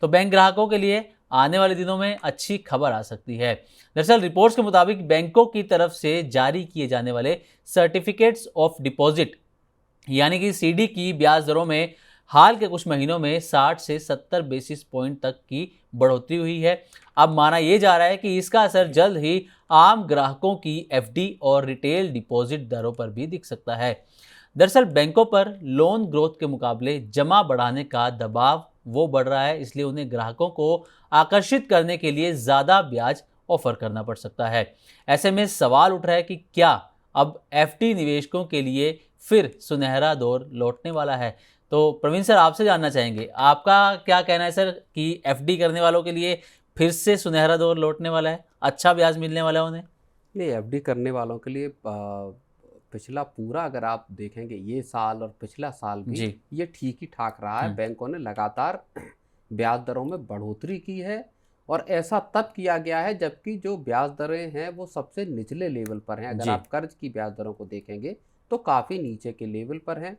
तो बैंक ग्राहकों के लिए आने वाले दिनों में अच्छी खबर आ सकती है। दरअसल रिपोर्ट्स के मुताबिक बैंकों की तरफ से जारी किए जाने वाले सर्टिफिकेट्स ऑफ डिपॉजिट यानी कि सीडी की ब्याज दरों में हाल के कुछ महीनों में 60 से 70 बेसिस पॉइंट तक की बढ़ोतरी हुई है। अब माना यह जा रहा है कि इसका असर जल्द ही आम ग्राहकों की एफडी और रिटेल डिपॉजिट दरों पर भी दिख सकता है। दरअसल बैंकों पर लोन ग्रोथ के मुकाबले जमा बढ़ाने का दबाव वो बढ़ रहा है, इसलिए उन्हें ग्राहकों को आकर्षित करने के लिए ज़्यादा ब्याज ऑफर करना पड़ सकता है। ऐसे में सवाल उठ रहा है कि क्या अब एफडी निवेशकों के लिए फिर सुनहरा दौर लौटने वाला है। तो प्रवीण सर, आपसे जानना चाहेंगे, आपका क्या कहना है सर कि एफडी करने वालों के लिए फिर से सुनहरा दौर लौटने वाला है, अच्छा ब्याज मिलने वाला है उन्हें? नहीं, एफडी करने वालों के लिए पिछला पूरा अगर आप देखेंगे ये साल और पिछला साल भी जी। ये ठीक ही ठाक रहा है। बैंकों ने लगातार ब्याज दरों में बढ़ोतरी की है और ऐसा तब किया गया है जबकि जो ब्याज दरें हैं वो सबसे निचले लेवल पर हैं। अगर जी। आप कर्ज की ब्याज दरों को देखेंगे तो काफ़ी नीचे के लेवल पर हैं।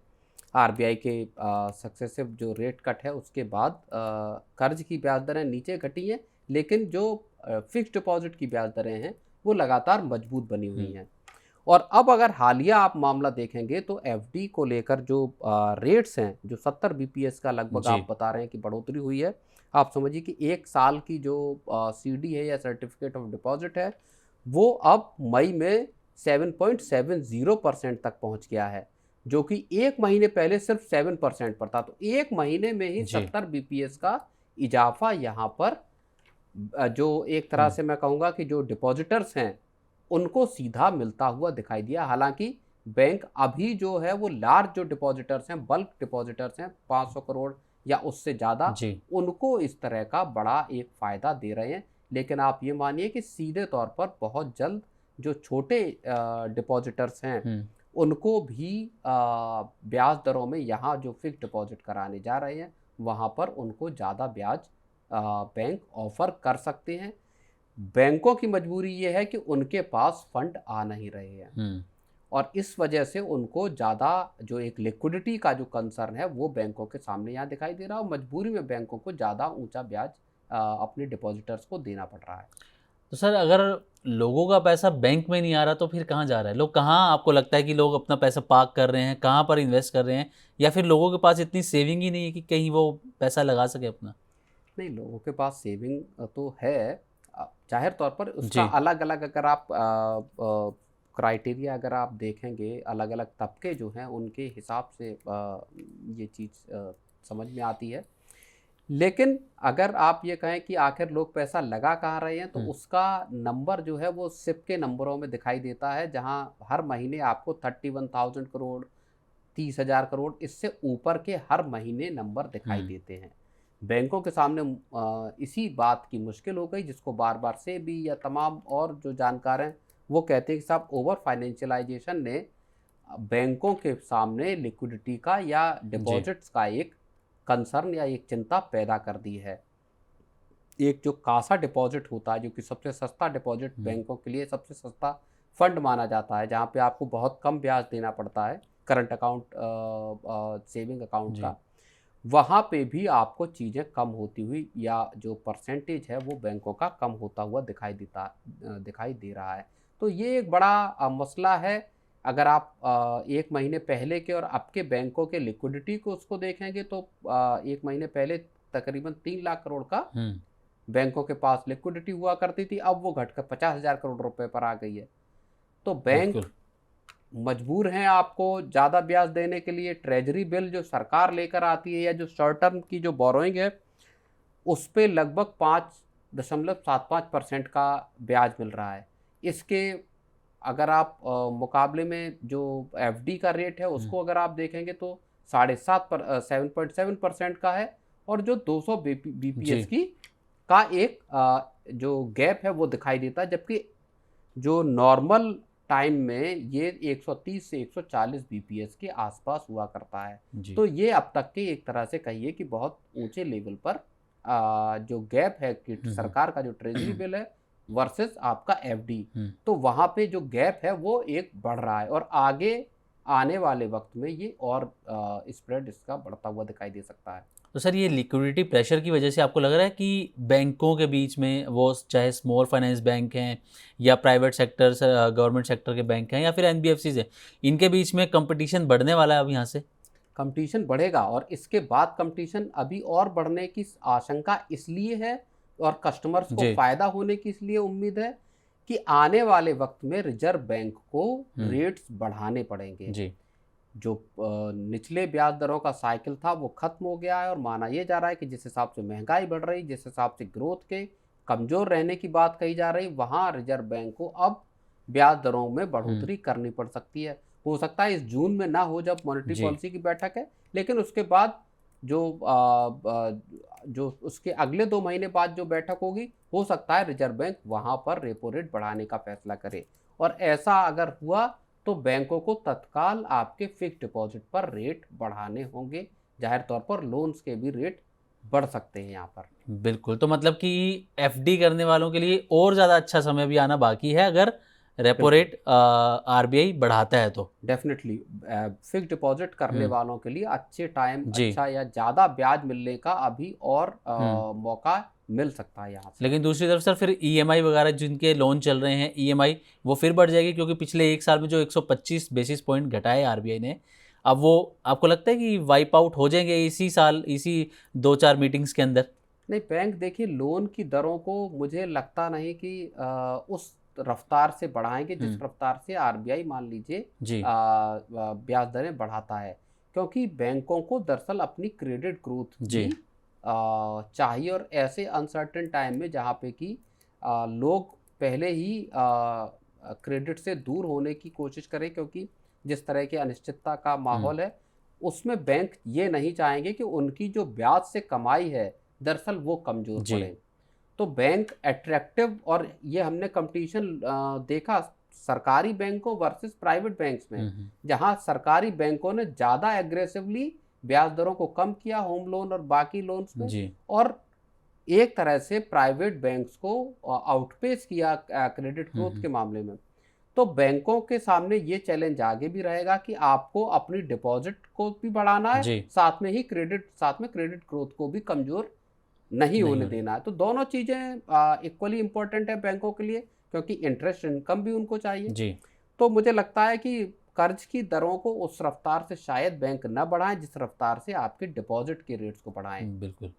आरबीआई के सक्सेसिव जो रेट कट है उसके बाद कर्ज की ब्याज दरें नीचे घटी हैं, लेकिन जो फिक्स्ड डिपॉजिट की ब्याज दरें हैं वो लगातार मजबूत बनी हुई हैं। और अब अगर हालिया आप मामला देखेंगे तो एफडी को लेकर जो रेट्स हैं, जो 70 बीपीएस का लगभग जी। आप बता रहे हैं कि बढ़ोतरी हुई है। आप समझिए कि एक साल की जो सीडी है या सर्टिफिकेट ऑफ डिपॉजिट है वो अब मई में 7.70% तक पहुंच गया है, जो कि एक महीने पहले सिर्फ 7% पर था। तो एक महीने में ही 70 बीपीएस का इजाफा यहाँ पर जो एक तरह से मैं कहूँगा कि जो डिपॉजिटर्स हैं उनको सीधा मिलता हुआ दिखाई दिया। हालांकि बैंक अभी जो है वो लार्ज जो डिपॉजिटर्स हैं, बल्क डिपॉजिटर्स हैं 500 करोड़ या उससे ज़्यादा, जी। उनको इस तरह का बड़ा एक फ़ायदा दे रहे हैं। लेकिन आप ये मानिए कि सीधे तौर पर बहुत जल्द जो छोटे डिपॉजिटर्स हैं उनको भी ब्याज दरों में यहाँ जो फिक्स डिपॉजिट कराने जा रहे हैं वहाँ पर उनको ज़्यादा ब्याज बैंक ऑफर कर सकते हैं। बैंकों की मजबूरी ये है कि उनके पास फंड आ नहीं रहे हैं और इस वजह से उनको ज़्यादा जो एक लिक्विडिटी का जो कंसर्न है वो बैंकों के सामने यहाँ दिखाई दे रहा है और मजबूरी में बैंकों को ज़्यादा ऊंचा ब्याज अपने डिपॉजिटर्स को देना पड़ रहा है। तो सर, अगर लोगों का पैसा बैंक में नहीं आ रहा तो फिर कहाँ जा रहा है? लोग कहाँ, आपको लगता है कि लोग अपना पैसा पार्क कर रहे हैं, कहाँ पर इन्वेस्ट कर रहे हैं, या फिर लोगों के पास इतनी सेविंग ही नहीं है कि कहीं वो पैसा लगा सके अपना? नहीं, लोगों के पास सेविंग तो है। जाहिर तौर पर उसका जी। अलग अलग अगर आप क्राइटेरिया अगर आप देखेंगे, अलग अलग तबके जो हैं उनके हिसाब से ये चीज़ समझ में आती है। लेकिन अगर आप ये कहें कि आखिर लोग पैसा लगा कहाँ रहे हैं तो उसका नंबर जो है वो सिप के नंबरों में दिखाई देता है, जहाँ हर महीने आपको 31,000 करोड़, 30,000 करोड़, इससे ऊपर के हर महीने नंबर दिखाई देते हैं। बैंकों के सामने इसी बात की मुश्किल हो गई, जिसको बार बार सेबी या तमाम और जो जानकार हैं वो कहते हैं कि साहब ओवर फाइनेंशियलाइजेशन ने बैंकों के सामने लिक्विडिटी का या डिपॉजिट्स का एक कंसर्न या एक चिंता पैदा कर दी है। एक जो कासा डिपॉजिट होता है, जो कि सबसे सस्ता डिपॉजिट बैंकों के लिए सबसे सस्ता फंड माना जाता है, जहाँ पे आपको बहुत कम ब्याज देना पड़ता है करंट अकाउंट सेविंग अकाउंट का, वहाँ पे भी आपको चीज़ें कम होती हुई या जो परसेंटेज है वो बैंकों का कम होता हुआ दिखाई दे रहा है। तो ये एक बड़ा मसला है। अगर आप एक महीने पहले के और अब के बैंकों के लिक्विडिटी को उसको देखेंगे तो एक महीने पहले तकरीबन 3 लाख करोड़ का बैंकों के पास लिक्विडिटी हुआ करती थी, अब वो घटकर 50,000 करोड़ रुपए पर आ गई है। तो बैंक मजबूर हैं आपको ज़्यादा ब्याज देने के लिए। ट्रेजरी बिल जो सरकार लेकर आती है या जो शॉर्ट टर्म की जो बोरोइंग है उस पे लगभग 5.75% का ब्याज मिल रहा है। इसके अगर आप मुकाबले में जो एफडी का रेट है उसको अगर आप देखेंगे तो 7.7% का है और जो 200 बीपीएस की का एक जो गैप है वो दिखाई देता है, जबकि जो नॉर्मल टाइम में ये 130 से 140 बीपीएस के आसपास हुआ करता है। तो ये अब तक के एक तरह से कहिए कि बहुत ऊंचे लेवल पर जो गैप है कि सरकार का जो ट्रेजरी बिल है वर्सेस आपका एफडी, तो वहाँ पे जो गैप है वो एक बढ़ रहा है और आगे आने वाले वक्त में ये और स्प्रेड इसका बढ़ता हुआ दिखाई दे सकता है। तो सर ये लिक्विडिटी प्रेशर की वजह से आपको लग रहा है कि बैंकों के बीच में, वो चाहे स्मॉल फाइनेंस बैंक हैं या प्राइवेट सेक्टर से गवर्नमेंट सेक्टर के बैंक हैं या फिर एनबीएफसीज हैं, इनके बीच में कंपटीशन बढ़ने वाला है अब यहाँ से? कंपटीशन बढ़ेगा और इसके बाद कंपटीशन अभी और बढ़ने की आशंका इसलिए है और कस्टमर्स को जी। फ़ायदा होने की इसलिए उम्मीद है कि आने वाले वक्त में रिजर्व बैंक को रेट्स बढ़ाने पड़ेंगे। जी। जो निचले ब्याज दरों का साइकिल था वो खत्म हो गया है और माना यह जा रहा है कि जिस हिसाब से महंगाई बढ़ रही, जिस हिसाब से ग्रोथ के कमज़ोर रहने की बात कही जा रही, वहाँ रिजर्व बैंक को अब ब्याज दरों में बढ़ोतरी करनी पड़ सकती है। हो सकता है इस जून में ना हो जब मॉनेटरी जी। पॉलिसी की बैठक है, लेकिन उसके बाद जो उसके अगले 2 महीने बाद जो बैठक होगी, हो सकता है रिजर्व बैंक वहाँ पर रेपो रेट बढ़ाने का फैसला करे और ऐसा अगर हुआ तो बैंकों को तत्काल आपके फिक्स डिपॉजिट पर रेट बढ़ाने होंगे। जाहिर तौर पर लोन्स के भी रेट बढ़ सकते हैं यहाँ पर। बिल्कुल, तो मतलब कि एफडी करने वालों के लिए और ज़्यादा अच्छा समय भी आना बाकी है अगर रेपो बिल्कुल। रेट आरबीआई बढ़ाता है तो। डेफिनेटली फिक्स डिपॉजिट करने वालों के लिए अच्छे टाइम, जी। अच्छा या ज़्यादा ब्याज मिलने का अभी और मौका मिल सकता है यहाँ से। लेकिन दूसरी तरफ सर फिर ईएमआई वगैरह जिनके लोन चल रहे हैं, ईएमआई वो फिर बढ़ जाएगी क्योंकि पिछले एक साल में जो 125 बेसिस पॉइंट घटाए आरबीआई ने, अब वो आपको लगता है कि वाइप आउट हो जाएंगे इसी साल, इसी 2-4 मीटिंग्स के अंदर? नहीं, बैंक देखिए लोन की दरों को मुझे लगता नहीं कि उस रफ्तार से बढ़ाएंगे जिस रफ्तार से आरबीआई मान लीजिए जी। ब्याज दरें बढ़ाता है, क्योंकि बैंकों को दरअसल अपनी क्रेडिट ग्रोथ जी। भी चाहिए और ऐसे अनसर्टेन टाइम में जहाँ पे कि लोग पहले ही क्रेडिट से दूर होने की कोशिश करें, क्योंकि जिस तरह की अनिश्चितता का माहौल है उसमें बैंक ये नहीं चाहेंगे कि उनकी जो ब्याज से कमाई है दरअसल वो कमज़ोर जी। पड़े। तो बैंक अट्रैक्टिव, और ये हमने कंपटीशन देखा सरकारी बैंकों वर्सेस प्राइवेट बैंक्स में, जहां सरकारी बैंकों ने ज़्यादा एग्रेसिवली ब्याज दरों को कम किया होम लोन और बाकी लोन्स में, जी। और एक तरह से प्राइवेट बैंक्स को आउटपेस किया क्रेडिट ग्रोथ के मामले में। तो बैंकों के सामने ये चैलेंज आगे भी रहेगा कि आपको अपनी डिपॉजिट को भी बढ़ाना है, जी। साथ में क्रेडिट ग्रोथ को भी कमज़ोर नहीं होने देना है। तो दोनों चीज़ें इक्वली इम्पोर्टेंट है बैंकों के लिए, क्योंकि इंटरेस्ट इनकम भी उनको चाहिए। जी। तो मुझे लगता है कि कर्ज की दरों को उस रफ्तार से शायद बैंक न बढ़ाएं जिस रफ्तार से आपके डिपॉजिट के रेट्स को बढ़ाएं। बिल्कुल।